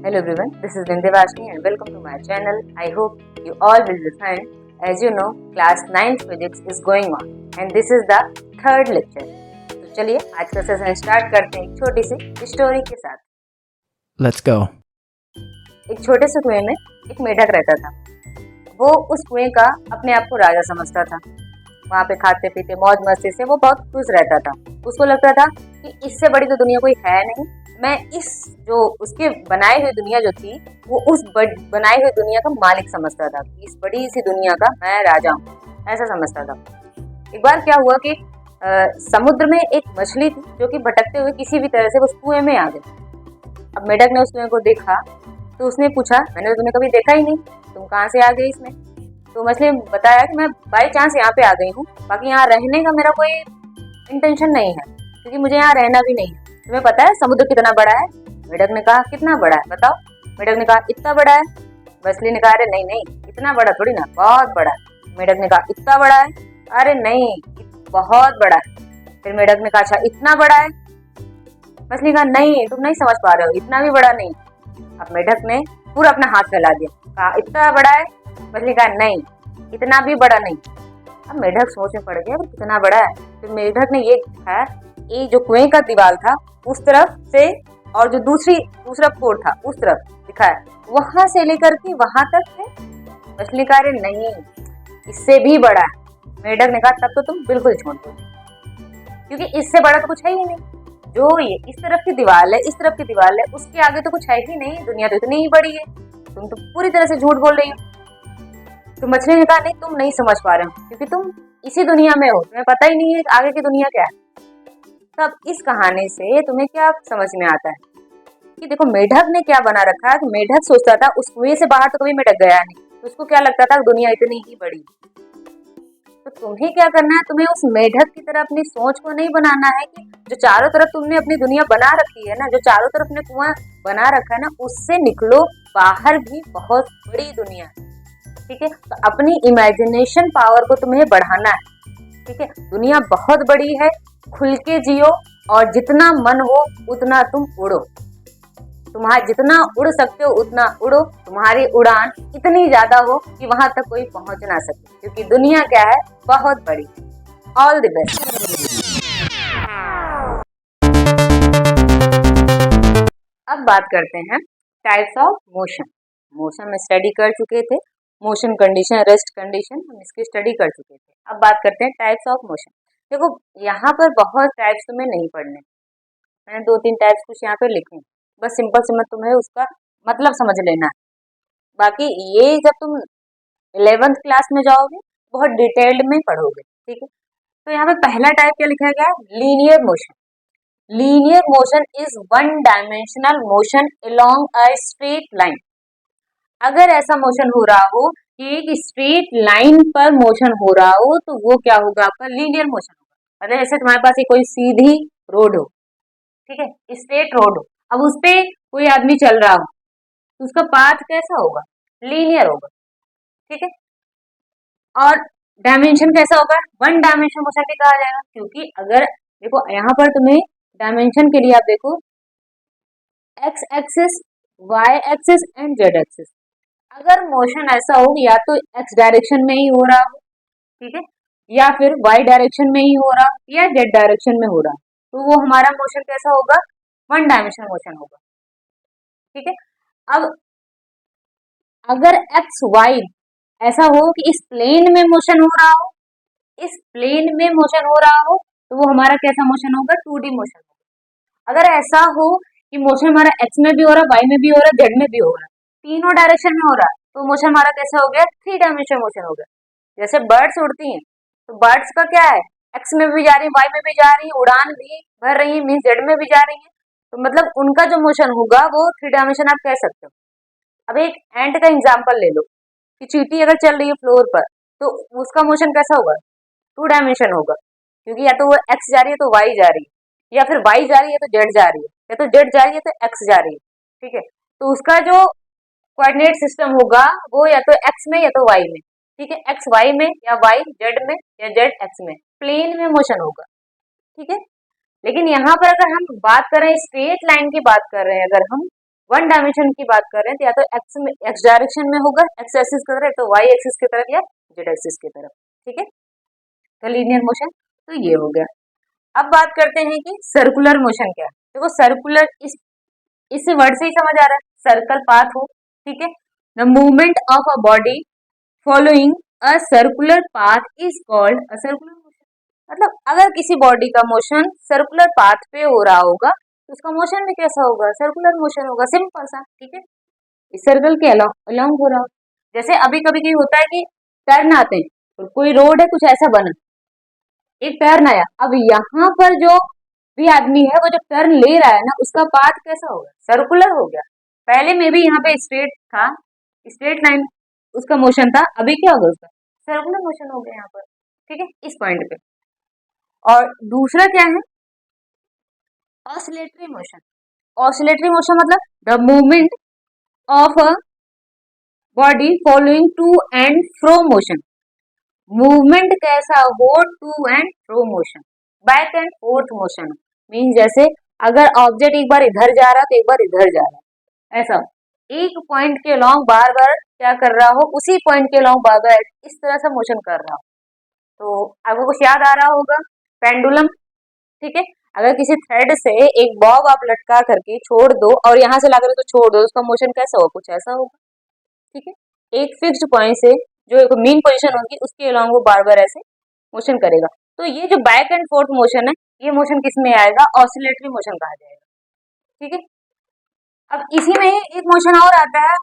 Hello everyone, this is Vindhyavashini and welcome to my channel. I hope you all will be fine. As you know, class 9 physics is going on and this is the third lecture. तो चलिए आज का session start करते हैं एक छोटी सी story के साथ। Let's go. एक छोटे से कुएं में एक मेढक रहता था। वो उस कुएं का अपने आप को राजा समझता था। वहाँ पे खाते पीते मौज मस्ती से वो बहुत खुश रहता था। उसको लगता था कि इससे बड़ी तो दुनिया कोई है नहीं। मैं इस जो उसके बनाई हुई दुनिया जो थी वो उस बनाई हुई दुनिया का मालिक समझता था। इस बड़ी सी दुनिया का मैं राजा हूँ, ऐसा समझता था। एक बार क्या हुआ कि समुद्र में एक मछली थी जो कि भटकते हुए किसी भी तरह से उस कुएं में आ गई। अब मेढक ने उस कुएं को देखा तो उसने पूछा, मैंने तो तुम्हें कभी देखा ही नहीं, तुम कहाँ से आ गई इसमें? तो मछली ने बताया कि मैं बाई चांस यहाँ पे आ गई हूँ, बाकी यहाँ रहने का मेरा कोई इंटेंशन नहीं है क्योंकि मुझे यहाँ रहना भी नहीं है। तुम्हें पता है समुद्र कितना बड़ा है? मेढक ने कहा कितना बड़ा है बताओ। मेढक ने कहा इतना बड़ा है। मछली ने कहा अरे नहीं नहीं, इतना बड़ा थोड़ी ना, बहुत बड़ा। मेढक ने कहा इतना बड़ा है? अरे नहीं, बहुत बड़ा है। फिर मेढक ने कहा अच्छा इतना बड़ा है? मछली ने कहा नहीं, तुम नहीं समझ पा रहे हो, इतना भी बड़ा नहीं। अब मेढक ने पूरा अपना हाथ फैला दिया, कहा इतना बड़ा है? मछली ने कहा नहीं, इतना भी बड़ा नहीं। अब मेढक सोच में पड़ गया कितना बड़ा है। फिर मेढक ने ये दिखाया, ये जो कुएं का दीवार था उस तरफ से और जो दूसरा कोर था उस तरफ दिखाया, वहां से लेकर के वहां तक है। मछली कहा अरे नहीं, इससे भी बड़ा है। मेढक ने कहा तब तो तुम बिल्कुल छोड़ दो क्योंकि इससे बड़ा तो कुछ है ही नहीं। जो ये इस तरफ की दीवार है, इस तरफ की दीवार है, उसके आगे तो कुछ है ही नहीं। दुनिया तो इतनी ही बड़ी है, तुम तो पूरी तरह से झूठ बोल रही हो। तो मछली ने कहा नहीं, तुम नहीं समझ पा रहे हो क्योंकि तुम इसी दुनिया में हो, तुम्हें पता ही नहीं है आगे की दुनिया क्या है। तब इस कहानी से तुम्हें क्या समझ में आता है कि देखो मेढक ने क्या बना रखा है कि मेढक सोचता था उस कुएं से बाहर तो कभी मेढक गया नहीं, तो उसको क्या लगता था दुनिया इतनी ही बड़ी। तो तुम्हें क्या करना है, तुम्हें उस मेढक की तरह अपनी सोच को नहीं बनाना है कि जो चारों तरफ तुमने अपनी दुनिया बना रखी है ना, जो चारों तरफ ने कुआं बना रखा है ना, उससे निकलो, बाहर भी बहुत बड़ी दुनिया है। ठीक है, तो अपनी इमेजिनेशन पावर को तुम्हें बढ़ाना है। ठीक है, दुनिया बहुत बड़ी है, खुल के जियो और जितना मन हो उतना तुम उड़ो। तुम्हारा जितना उड़ सकते हो उतना उड़ो, तुम्हारी उड़ान इतनी ज्यादा हो कि वहां तक कोई पहुंच ना सके क्योंकि दुनिया क्या है, बहुत बड़ी। All the best. अब बात करते हैं टाइप्स ऑफ मोशन। मोशन में स्टडी कर चुके थे, मोशन कंडीशन, रेस्ट कंडीशन, हम इसकी स्टडी कर चुके थे। अब बात करते हैं टाइप्स ऑफ मोशन। देखो यहाँ पर बहुत टाइप्स तुम्हें नहीं पढ़ने, मैंने 2-3 टाइप्स कुछ यहाँ पे लिखे, बस सिंपल से तुम्हें उसका मतलब समझ लेना है। बाकी ये जब तुम 11th क्लास में जाओगे बहुत डिटेल्ड में पढ़ोगे। ठीक है, तो यहाँ पे पहला टाइप क्या लिखा गया है, linear motion. Linear motion is one dimensional motion along a straight line. अगर ऐसा मोशन हो रहा हो कि एक स्ट्रेट लाइन पर मोशन हो रहा हो तो वो क्या होगा, आपका लीनियर मोशन होगा। अगर ऐसे तुम्हारे पास कोई सीधी रोड हो, ठीक है, स्ट्रेट रोड हो, अब उस पे कोई आदमी चल रहा हो तो उसका पाथ कैसा होगा, लीनियर होगा। ठीक है, और डायमेंशन कैसा होगा, वन डायमेंशन मोशन भी कहा जाएगा क्योंकि अगर देखो यहाँ पर तुम्हें डायमेंशन के लिए आप देखो X axis, Y axis and Z axis. अगर मोशन ऐसा हो या तो एक्स डायरेक्शन में ही हो रहा हो, ठीक है, या फिर वाई डायरेक्शन में ही हो रहा हो या जेड डायरेक्शन में हो रहा, तो वो हमारा मोशन कैसा होगा, वन डायमेंशनल मोशन होगा। ठीक है, अब अगर एक्स वाई ऐसा हो कि इस प्लेन में मोशन हो रहा हो, इस प्लेन में मोशन हो रहा हो, तो वो हमारा कैसा मोशन होगा, 2D मोशन होगा। अगर ऐसा हो कि मोशन हमारा एक्स में भी हो रहा, वाई में भी हो रहा, जेड में भी हो रहा, तीनों डायरेक्शन में हो रहा, तो मोशन हमारा कैसा हो गया, 3 डायमेंशनल मोशन हो गया। जैसे बर्ड्स उड़ती हैं तो बर्ड्स का क्या है, एक्स में भी जा रही है, वाई में भी जा रही है, उड़ान भी भर रही है, मीन जेड में भी जा रही है, तो मतलब उनका जो मोशन होगा वो 3 डायमेंशन आप कह सकते हो। अब एक एंट का एग्जांपल ले लो कि चींटी अगर चल रही है फ्लोर पर तो उसका मोशन कैसा होगा, 2 डायमेंशन होगा क्योंकि या तो वो एक्स जा रही है तो वाई जा रही है, या फिर वाई जा रही है तो जेड जा रही है, या तो जेड जा रही है तो एक्स जा रही है। ठीक है, तो उसका जो कोऑर्डिनेट सिस्टम होगा वो या तो एक्स में या तो वाई में। ठीक है, एक्स वाई में या वाई जेड में या जेड एक्स में, प्लेन में मोशन होगा। ठीक है, लेकिन यहाँ पर अगर हम बात करें स्ट्रेट लाइन की बात कर रहे हैं अगर हम, वन डायमेंशन की बात कर रहे हैं तो या तो एक्स डायरेक्शन में होगा, एक्स एक्सिस की तरफ, तो वाई एक्सिस की तरफ या जेड एक्सिस की तरफ। ठीक है, तो लीनियर मोशन तो ये हो गया। अब बात करते हैं कि सर्कुलर मोशन क्या है। देखो सर्कुलर इस वर्ड से ही समझ आ रहा है, सर्कल पाथ हो। ठीक है, the movement of a body following a circular path is called a circular motion. मतलब अगर किसी बॉडी का मोशन सर्कुलर पाथ पे हो रहा होगा तो उसका मोशन भी कैसा होगा, सर्कुलर मोशन होगा, सिंपल सा। ठीक है, इस सर्कल के अलोंग हो रहा हो। जैसे अभी कभी कभी होता है कि टर्न आते हैं, तो कोई रोड है कुछ ऐसा बना, एक टर्न आया, अब यहाँ पर जो भी आदमी है वो जो टर्न ले रहा है ना उसका पाथ कैसा होगा, सर्कुलर हो गया। पहले में भी यहाँ पे स्ट्रेट था, स्ट्रेट लाइन उसका मोशन था, अभी क्या होगा उसका सर्कुलर मोशन हो गया यहाँ पर। ठीक है, इस पॉइंट पे। और दूसरा क्या है, ऑसिलेटरी मोशन। ऑसिलेटरी मोशन मतलब the movement of a body following to and fro motion. Movement कैसा हो, to and fro motion, back and forth motion. Mean जैसे अगर ऑब्जेक्ट एक बार इधर जा रहा है तो एक बार इधर जा रहा है, ऐसा एक पॉइंट के लॉन्ग बार बार क्या कर रहा हो, उसी पॉइंट के लॉन्ग बार बार इस तरह से मोशन कर रहा हो। तो आपको कुछ याद आ रहा होगा, पेंडुलम। ठीक है, अगर किसी थ्रेड से एक बॉब आप लटका करके छोड़ दो और यहाँ से लाकर तो छोड़ दो, उसका मोशन कैसा होगा, कुछ ऐसा होगा। ठीक है, एक फिक्स्ड पॉइंट से जो एक मेन पोजीशन होगी उसके अलोंग वो बार बार ऐसे मोशन करेगा। तो ये जो बैक एंड फोर्थ मोशन है, ये मोशन किस में आएगा, ऑसिलेटरी मोशन कहा जाएगा। ठीक है, अब इसी में ही एक मोशन और आता है,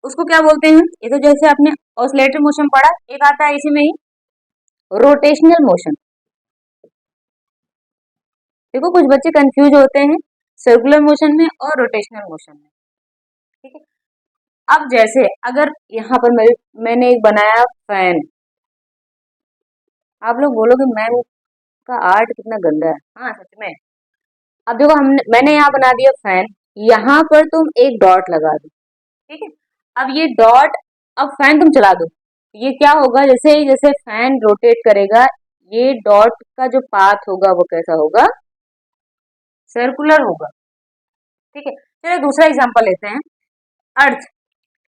उसको क्या बोलते हैं, ये तो जैसे आपने ऑसिलेटरी मोशन पढ़ा, एक आता है इसी में ही रोटेशनल मोशन। देखो कुछ बच्चे कंफ्यूज होते हैं सर्कुलर मोशन में और रोटेशनल मोशन में। ठीक है, अब जैसे अगर यहाँ पर मैंने एक बनाया फैन, आप लोग बोलोगे मैम का आर्ट कितना गंदा है। हाँ सच में। अब देखो मैंने यहाँ बना दिया फैन, यहाँ पर तुम एक डॉट लगा दो। ठीक है, अब ये डॉट, अब फैन तुम चला दो, ये क्या होगा, जैसे जैसे फैन रोटेट करेगा ये डॉट का जो पाथ होगा वो कैसा होगा, सर्कुलर होगा। ठीक है, चलिए दूसरा एग्जांपल लेते हैं, अर्थ।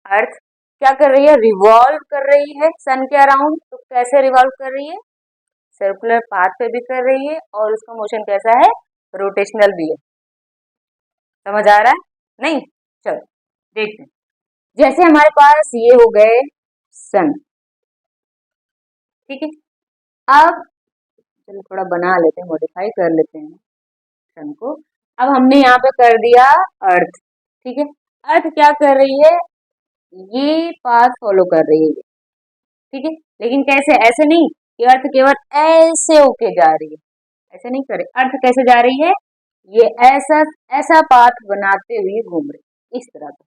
अर्थ क्या कर रही है, रिवॉल्व कर रही है सन के अराउंड। तो कैसे रिवॉल्व कर रही है, सर्कुलर पाथ पे भी कर रही है और उसका मोशन कैसा है, रोटेशनल भी है। समझ आ रहा है, नहीं, चलो देखते हैं। जैसे हमारे पास ये हो गए सन। ठीक है, अब चलो थोड़ा बना लेते हैं, मॉडिफाई कर लेते हैं सन को। अब हमने यहाँ पे कर दिया अर्थ। ठीक है, अर्थ क्या कर रही है, ये पाथ फॉलो कर रही है। ठीक है, लेकिन कैसे, ऐसे नहीं कि अर्थ केवल ऐसे होके जा रही है, ऐसे नहीं करे। अर्थ कैसे जा रही है, ये ऐसा ऐसा पाथ बनाते हुए घूम रही, इस तरह का।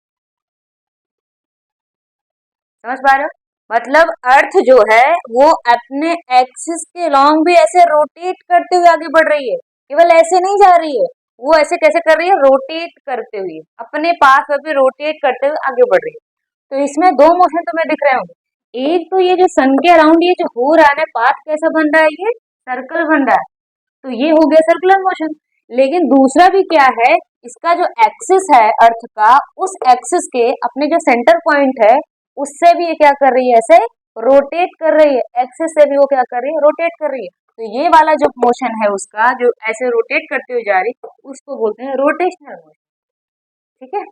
समझ पा रहे हो, मतलब अर्थ जो है वो अपने एक्सिस के लॉन्ग भी ऐसे रोटेट करते हुए आगे बढ़ रही है, केवल ऐसे नहीं जा रही है। वो ऐसे कैसे कर रही है, रोटेट करते हुए, अपने पाथ पर भी रोटेट करते हुए आगे बढ़ रही है। तो इसमें दो मोशन तुम्हें दिख रहे होंगे, एक तो ये जो सन के अराउंड ये जो हो रहा है ना पाथ कैसा बन रहा है, ये सर्कल बन रहा है, तो ये हो गया सर्कुलर मोशन। लेकिन दूसरा भी क्या है, इसका जो एक्सिस है अर्थ का, उस एक्सिस के अपने जो सेंटर पॉइंट है उससे भी ये क्या कर रही है, ऐसे रोटेट कर रही है, एक्सिस से भी वो क्या कर रही है, रोटेट कर रही है। तो ये वाला जो मोशन है उसका जो ऐसे रोटेट करते हुए जा रही है उसको बोलते हैं रोटेशनल मोशन। ठीक है,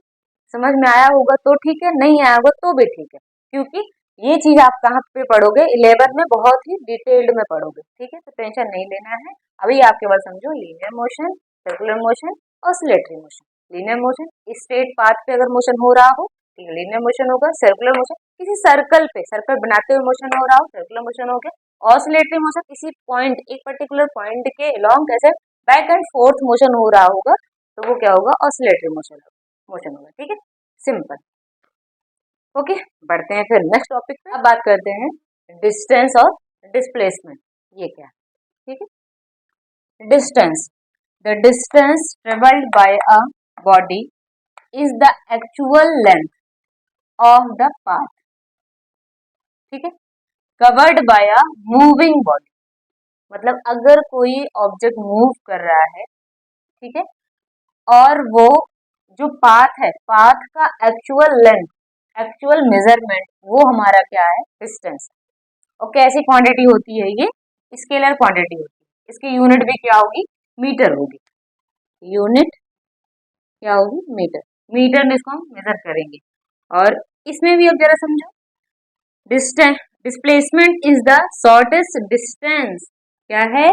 समझ में आया होगा तो ठीक है, नहीं आया होगा तो भी ठीक है, क्योंकि ये चीज आप कहाँ पे पढ़ोगे, 11th में बहुत ही डिटेल्ड में पढ़ोगे। ठीक है, तो टेंशन नहीं लेना है। अभी आप केवल समझो linear motion, circular motion, oscillatory motion. Linear motion straight path पे अगर मोशन हो रहा हो तो लीनियर मोशन होगा, सर्कुलर मोशन किसी सर्कल पे सर्कल बनाते हुए मोशन हो रहा हो, सर्कुलर मोशन हो गया। ऑसिलेटरी मोशन किसी पॉइंट, एक पर्टिकुलर पॉइंट के लॉन्ग कैसे बैक एंड फोर्थ मोशन हो रहा होगा तो वो क्या होगा, ऑसिलेटरी मोशन होगा। ठीक है, सिंपल। ओके, बढ़ते हैं फिर नेक्स्ट टॉपिक पे। अब बात करते हैं डिस्टेंस और डिस्प्लेसमेंट, ये क्या है। ठीक है, distance, the distance travelled by a body is the actual length of the path. ठीक है, covered by a moving body, मतलब अगर कोई ऑब्जेक्ट मूव कर रहा है, ठीक है, और वो जो पाथ है, पाथ का एक्चुअल लेंथ, एक्चुअल मेजरमेंट, वो हमारा क्या है, डिस्टेंस। और कैसी क्वांटिटी होती है, ये स्केलर क्वांटिटी होती है। इसकी यूनिट भी क्या होगी, मीटर होगी। यूनिट क्या होगी, मीटर। मीटर में इसको हम मेजर करेंगे। और इसमें भी अब जरा समझो, distance, displacement is the shortest distance, क्या है,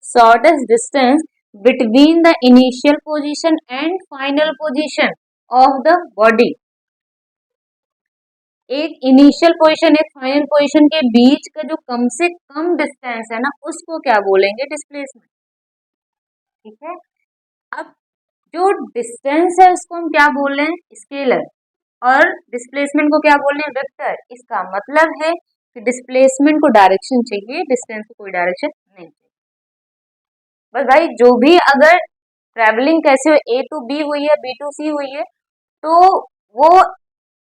shortest distance between the initial position and final position of the body. एक इनिशियल पोजीशन, एक फाइनल पोजीशन के बीच का जो कम से कम डिस्टेंस है ना, उसको क्या बोलेंगे, डिस्प्लेसमेंट। ठीक है। अब जो डिस्टेंस है उसको हम क्या बोल रहे हैं, स्केलर, और डिस्प्लेसमेंट को क्या बोल रहे हैं, वेक्टर। इसका मतलब है कि डिस्प्लेसमेंट को डायरेक्शन चाहिए, डिस्टेंस को कोई डायरेक्शन नहीं चाहिए। बस भाई, जो भी अगर ट्रैवलिंग कैसे ए टू बी हुई है, बी टू सी हुई है, तो वो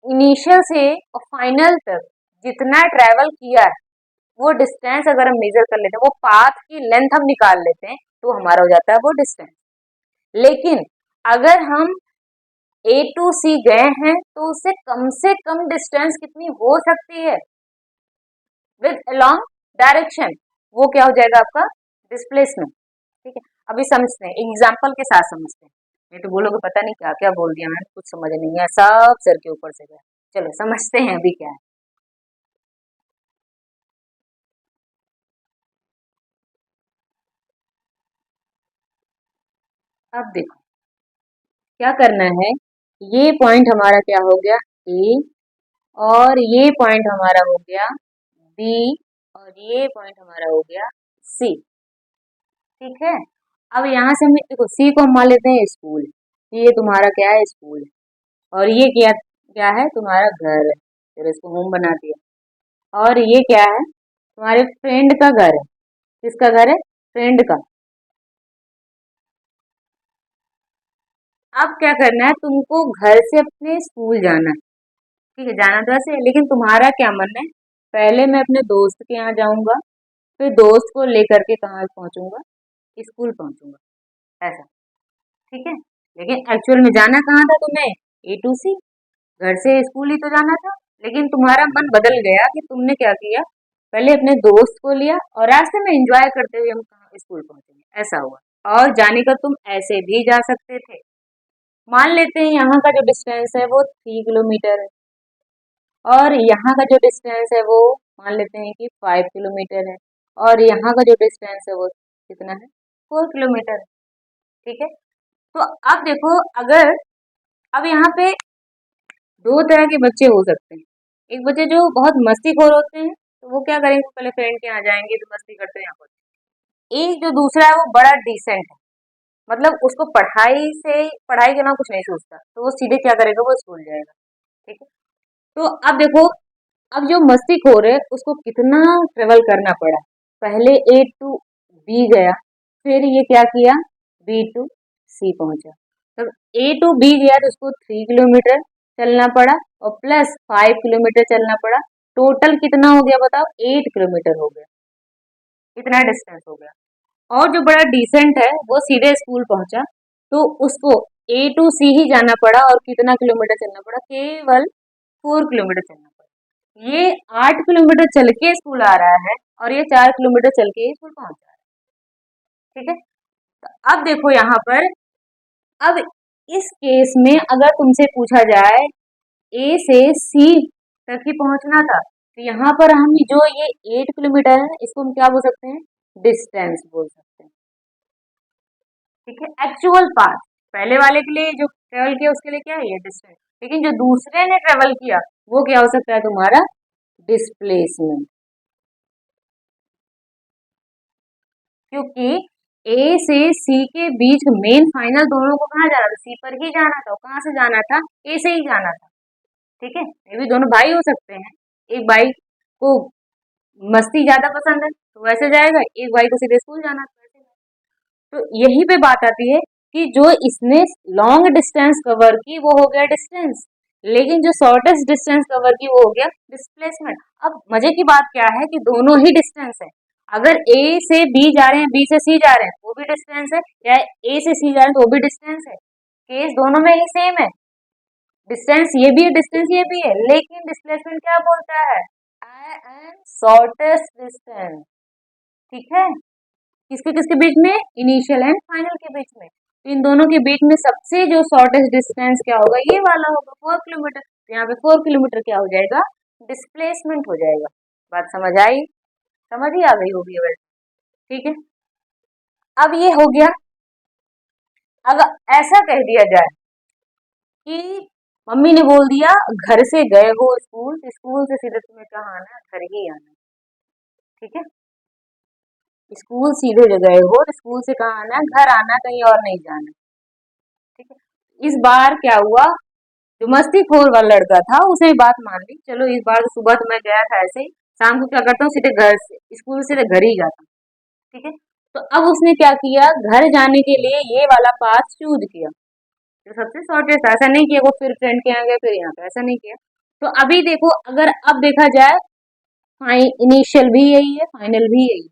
इनिशियल से और फाइनल तक जितना ट्रैवल किया है, वो डिस्टेंस अगर हम मेजर कर लेते हैं, वो पाथ की लेंथ हम निकाल लेते हैं, तो हमारा हो जाता है वो डिस्टेंस। लेकिन अगर हम ए टू सी गए हैं, तो उससे से कम डिस्टेंस कितनी हो सकती है, विद अलोंग डायरेक्शन, वो क्या हो जाएगा, आपका डिस्प्लेसमेंट। ठीक है। अभी समझते हैं, एग्जाम्पल के साथ समझते हैं। नहीं तो बोलोगे पता नहीं क्या क्या बोल दिया मैंने, कुछ समझ नहीं है, सब सर के ऊपर से गया। चलो समझते हैं अभी क्या है। अब देखो क्या करना है, ये पॉइंट हमारा क्या हो गया, ए, और ये पॉइंट हमारा हो गया बी, और ये पॉइंट हमारा हो गया सी। ठीक है। अब यहाँ से हम देखो, सी को हम मान लेते हैं स्कूल, ये तुम्हारा क्या है, स्कूल, और ये क्या क्या है, तुम्हारा घर है, फिर इसको होम बना दिया। और ये क्या है, तुम्हारे फ्रेंड का घर है। किसका घर है, फ्रेंड का। अब क्या करना है, तुमको घर से अपने स्कूल जाना है। ठीक है, जाना तो ऐसे है, लेकिन तुम्हारा क्या मन है, पहले मैं अपने दोस्त के यहाँ जाऊंगा, फिर दोस्त को लेकर के कहाँ पहुंचूंगा, स्कूल पहुंचूंगा, ऐसा। ठीक है। लेकिन एक्चुअल में जाना कहाँ था तुम्हें, ए टू सी, घर से स्कूल ही तो जाना था। लेकिन तुम्हारा मन बदल गया कि तुमने क्या किया, पहले अपने दोस्त को लिया और रास्ते में एंजॉय करते हुए हम कहाँ स्कूल पहुंचेंगे, ऐसा हुआ। और जाने का तुम ऐसे भी जा सकते थे। मान लेते हैं यहाँ का जो डिस्टेंस है वो 3 किलोमीटर है, और यहाँ का जो डिस्टेंस है वो मान लेते हैं कि 5 किलोमीटर है, और यहाँ का जो डिस्टेंस है वो कितना है, 4 किलोमीटर है। ठीक है। तो अब देखो, अगर अब यहाँ पे दो तरह के बच्चे हो सकते हैं। एक बच्चे जो बहुत मस्तीखोर होते हैं, तो वो क्या करेंगे, पहले फ्रेंड के यहाँ जाएंगे तो मस्ती करते हैं यहाँ पर। एक जो दूसरा है वो बड़ा डिसेंट है, मतलब उसको पढ़ाई के ना कुछ नहीं सोचता, तो वो सीधे क्या करेगा, वो स्कूल जाएगा। ठीक है। तो अब देखो, अब जो मस्तीखोर है उसको कितना ट्रेवल करना पड़ा, पहले ए टू बी गया, फिर ये क्या किया, बी टू सी पहुंचा। तब ए टू बी गया तो उसको 3 किलोमीटर चलना पड़ा, और प्लस 5 किलोमीटर चलना पड़ा। टोटल कितना हो गया बताओ, 8 किलोमीटर हो गया, इतना डिस्टेंस हो गया। और जो बड़ा डिसेंट है वो सीधे स्कूल पहुंचा, तो उसको ए टू सी ही जाना पड़ा, और कितना किलोमीटर चलना पड़ा, केवल 4 किलोमीटर चलना पड़ा। ये 8 किलोमीटर चल के स्कूल आ रहा है, और ये 4 किलोमीटर चल के स्कूल पहुंच रहा है। ठीक है। तो अब देखो यहाँ पर, अब इस केस में अगर तुमसे पूछा जाए ए से सी तक ही पहुंचना था, तो यहाँ पर हम जो ये 8 किलोमीटर है इसको हम क्या बोल सकते हैं, डिस्टेंस बोल सकते हैं। ठीक है। एक्चुअल पाथ पहले वाले के लिए जो ट्रेवल किया उसके लिए क्या है, ये डिस्टेंस। लेकिन जो दूसरे ने ट्रेवल किया वो क्या हो सकता है, तुम्हारा डिस्प्लेसमेंट। क्योंकि ए से सी के बीच मेन फाइनल दोनों को कहाँ जाना था, सी पर ही जाना था। कहाँ से जाना था, ए से ही जाना था। ठीक है। ये भी दोनों भाई हो सकते हैं, एक भाई को मस्ती ज्यादा पसंद है तो वैसे जाएगा, एक भाई को सीधे स्कूल जाना तो वैसे जाएगा। तो यही पे बात आती है कि जो इसने लॉन्ग डिस्टेंस कवर की वो हो गया डिस्टेंस, लेकिन जो शॉर्टेस्ट डिस्टेंस कवर की वो हो गया डिस्प्लेसमेंट। अब मजे की बात क्या है कि दोनों ही डिस्टेंस है। अगर ए से बी जा रहे हैं, बी से सी जा रहे हैं, वो भी डिस्टेंस है, या ए से सी जा रहे हैं तो वो भी डिस्टेंस है। केस दोनों में ही सेम है, डिस्टेंस ये भी है डिस्टेंस ये भी है, लेकिन डिस्प्लेसमेंट क्या बोलता है, आई एम शॉर्टेस्ट डिस्टेंस। ठीक है, किसके किसके बीच में, इनिशियल एंड फाइनल के बीच में। तो इन दोनों के बीच में सबसे जो शॉर्टेस्ट डिस्टेंस क्या होगा, ये वाला होगा 4 किलोमीटर। तो यहाँ पे 4 किलोमीटर क्या हो जाएगा, डिस्प्लेसमेंट हो जाएगा। बात समझ आई, समझ ही आ गई होगी वैसे। ठीक है, अब ये हो गया। अगर ऐसा कह दिया जाए कि मम्मी ने बोल दिया घर से गए हो स्कूल, स्कूल से सीधे तुम्हें कहाँ आना, घर ही आना। ठीक है, स्कूल सीधे जो गए हो, स्कूल से कहाँ आना, घर आना, कहीं और नहीं जाना। ठीक है, इस बार क्या हुआ, जो मस्तीखोर वाला लड़का था उसने बात मान ली, चलो इस बार सुबह तो मैं गया था ऐसे ही, शाम को क्या करता हूँ सीधे घर से, स्कूल से घर ही जाता हूँ। ठीक है, तो अब उसने क्या किया, घर जाने के लिए ये वाला पाथ चूज किया, जो सबसे शॉर्टेस्ट। ऐसा नहीं किया वो फिर फ्रेंड के यहाँ गए फिर यहाँ पे, ऐसा नहीं किया। तो अभी देखो, अगर अब देखा जाए इनिशियल भी यही है, फाइनल भी यही है,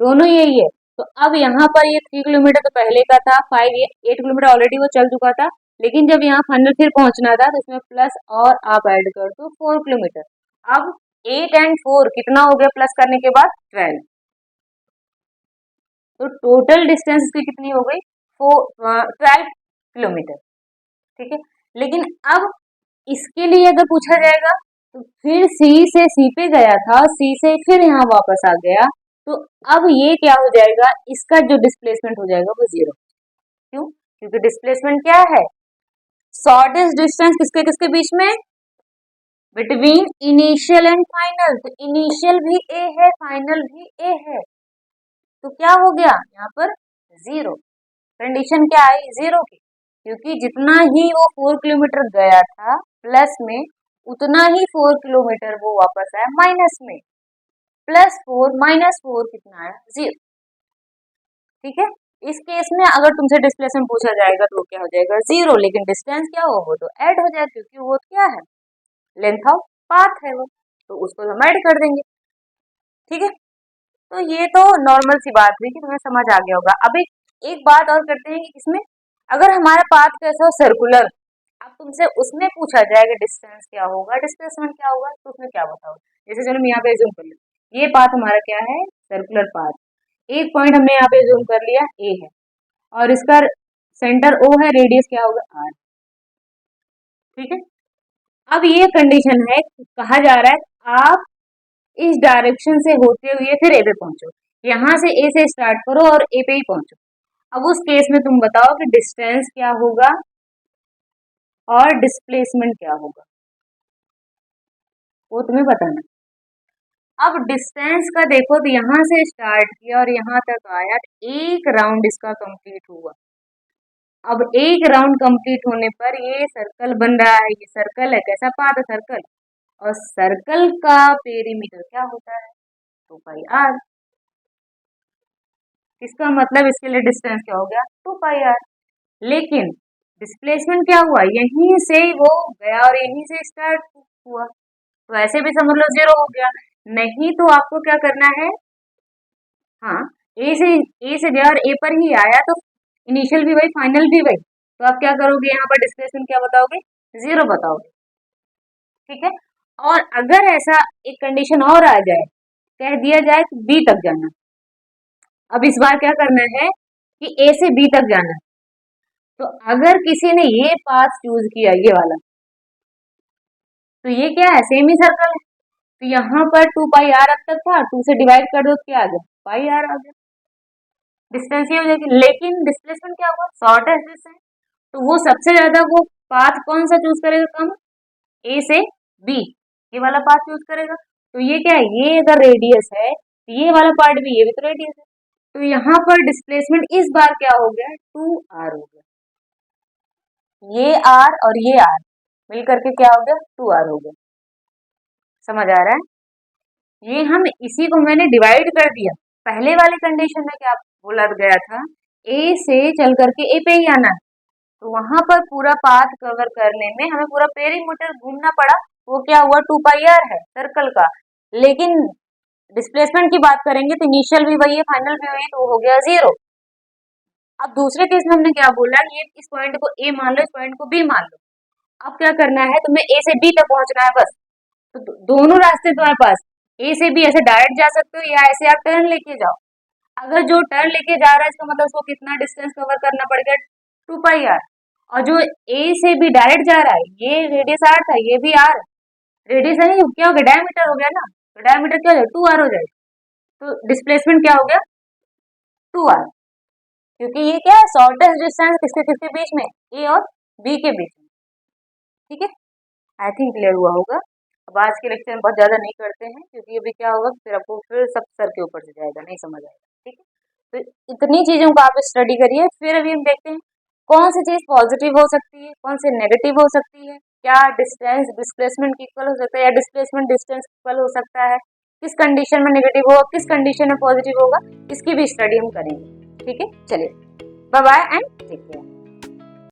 दोनों यही है। तो अब यहाँ पर ये 3 किलोमीटर तो पहले का था, 8 किलोमीटर ऑलरेडी वो चल चुका था, लेकिन जब यहाँ फाइनल फिर पहुंचना था तो इसमें प्लस और आप ऐड कर दो 4 किलोमीटर। अब 8 एंड 4 कितना हो गया, प्लस करने के बाद 12। तो टोटल डिस्टेंस इसकी कितनी हो गई, 12 किलोमीटर। ठीक है, लेकिन अब इसके लिए अगर पूछा जाएगा तो फिर सी से सी पे गया था, सी से फिर यहाँ वापस आ गया, तो अब ये क्या हो जाएगा, इसका जो डिस्प्लेसमेंट हो जाएगा वो 0। क्यों, क्योंकि डिस्प्लेसमेंट क्या है, शॉर्टेस्ट डिस्टेंस किसके किसके बीच में, बिटवीन इनिशियल एंड फाइनल। तो इनिशियल भी ए है, फाइनल भी ए है, तो क्या हो गया यहाँ पर 0। कंडीशन क्या आई, 0 की, क्योंकि जितना ही वो 4 किलोमीटर गया था प्लस में, उतना ही 4 किलोमीटर वो वापस आया माइनस में। +4 -4 कितना आया, 0। ठीक है, इस केस में अगर तुमसे डिस्प्लेसमेंट पूछा जाएगा तो क्या हो जाएगा, 0, लेकिन डिस्टेंस क्या हो, वो तो ऐड हो जाएगा, क्योंकि वो क्या है, लेंथ ऑफ पाथ है वो, तो उसको हम ऐड कर देंगे। ठीक है, तो ये तो नॉर्मल सी बात हुई कि तुम्हें समझ आ गया होगा। अब एक बात और करते हैं कि इसमें अगर हमारा पाथ कैसा हो, सर्कुलर, अब तुमसे उसमें पूछा जाएगा डिस्टेंस क्या होगा, डिस्प्लेसमेंट क्या होगा, तो उसमें क्या बताओ। जैसे चलो मैं यहाँ पे जूम कर लूँ, ये पाथ हमारा क्या है, सर्कुलर पाथ। एक पॉइंट हमने यहाँ पे जूम कर लिया, ए है, और इसका सेंटर ओ है, रेडियस क्या होगा, आर। ठीक है, अब ये कंडीशन है, कहा जा रहा है आप इस डायरेक्शन से होते हुए फिर ए पे पहुंचो, यहाँ से ए से स्टार्ट करो और ए पे ही पहुंचो। अब उस केस में तुम बताओ कि डिस्टेंस क्या होगा और डिस्प्लेसमेंट क्या होगा, वो तुम्हें बताना। अब डिस्टेंस का देखो, तो यहाँ से स्टार्ट किया और यहाँ तक आया, एक राउंड इसका कंप्लीट हुआ। अब एक राउंड कंप्लीट होने पर ये सर्कल बन रहा है, ये सर्कल है, कैसा पाथ है, सर्कल, और सर्कल का पेरीमीटर क्या होता है, 2πr। इसका मतलब इसके लिए डिस्टेंस क्या हो गया, 2πr। लेकिन डिस्प्लेसमेंट क्या हुआ, यहीं से वो गया और यहीं से स्टार्ट हुआ, तो ऐसे भी समझ लो 0 हो गया। नहीं तो आपको क्या करना है, हाँ, ए से गया और ए पर ही आया, तो इनिशियल भी वही फाइनल भी वही, तो आप क्या करोगे, यहाँ पर डिस्प्लेसमेंट क्या बताओगे, 0 बताओगे। ठीक है, और अगर ऐसा एक कंडीशन और आ जाए, कह दिया जाए कि बी तक जाना, अब इस बार क्या करना है कि ए से बी तक जाना, तो अगर किसी ने ये पाथ चूज किया, ये वाला, तो ये क्या है, सेम ही सर्कल है, तो यहाँ पर 2πr अब तक था, 2 से डिवाइड कर दो, क्या आ गया, πr आ गया, डिस्टेंस ये हो जाएगी। लेकिन डिस्प्लेसमेंट क्या होगा, शॉर्टेस्ट डिस्टेंस, तो वो सबसे ज्यादा वो पाथ कौन सा चूज करेगा, कम, ए से बी, ये वाला पाथ चूज करेगा। तो ये क्या है, ये अगर रेडियस है तो ये वाला पार्ट भी, ये भी तो रेडियस है, तो यहाँ पर डिस्प्लेसमेंट इस बार क्या हो गया, 2r हो गया, ये r और ये r मिल करके क्या हो गया, 2r हो गया। समझ आ रहा है, ये हम इसी को मैंने डिवाइड कर दिया। पहले वाले कंडीशन में क्या बोला गया था, ए से चल करके ए पे ही आना है, तो वहां पर पूरा पाथ कवर करने में हमें पूरा पेरीमीटर घूमना पड़ा, वो क्या हुआ, 2πr है सर्कल का। लेकिन डिस्प्लेसमेंट की बात करेंगे तो इनिशियल भी वही है, फाइनल भी वही है, तो हो गया 0। अब दूसरे केस में हमने क्या बोला, ये इस पॉइंट को ए मान लो, इस पॉइंट को बी मान लो। अब क्या करना है, तुम्हें ए से बी तक पहुंचना है बस। तो दोनों रास्ते तुम्हारे पास, ए से बी ऐसे डायरेक्ट जा सकते हो या ऐसे आप टर्न लेके जाओ। अगर जो टर्न लेके जा रहा है इसका मतलब उसको कितना डिस्टेंस कवर करना पड़ेगा, 2πr। और जो ए से बी डायरेक्ट जा रहा है, ये रेडियस r था, ये भी r, रेडियस नहीं क्या हो गया, डायमीटर हो गया ना, तो डायमीटर क्या हो जाएगा, 2r हो जाएगा। तो डिस्प्लेसमेंट क्या हो गया, 2r, क्योंकि ये क्या है, शॉर्टेस्ट डिस्टेंस किसके किसके बीच में, ए और बी के बीच में। ठीक है, आई थिंक क्लियर हुआ होगा। अब आज के लेक्चर में बहुत ज़्यादा नहीं करते हैं, क्योंकि अभी क्या होगा, फिर आपको फिर सब सर के ऊपर से जाएगा, नहीं समझ आएगा। ठीक है, तो इतनी चीज़ों को आप स्टडी करिए। फिर अभी हम देखते हैं कौन सी चीज़ पॉजिटिव हो सकती है, कौन सी नेगेटिव हो सकती है, क्या डिस्टेंस डिस्प्लेसमेंट इक्वल हो सकता है या डिस्प्लेसमेंट डिस्टेंस इक्वल हो सकता है, किस कंडीशन में नेगेटिव होगा, किस कंडीशन में पॉजिटिव होगा, इसकी भी स्टडी हम करेंगे। ठीक है, चलिए, bye bye and take care.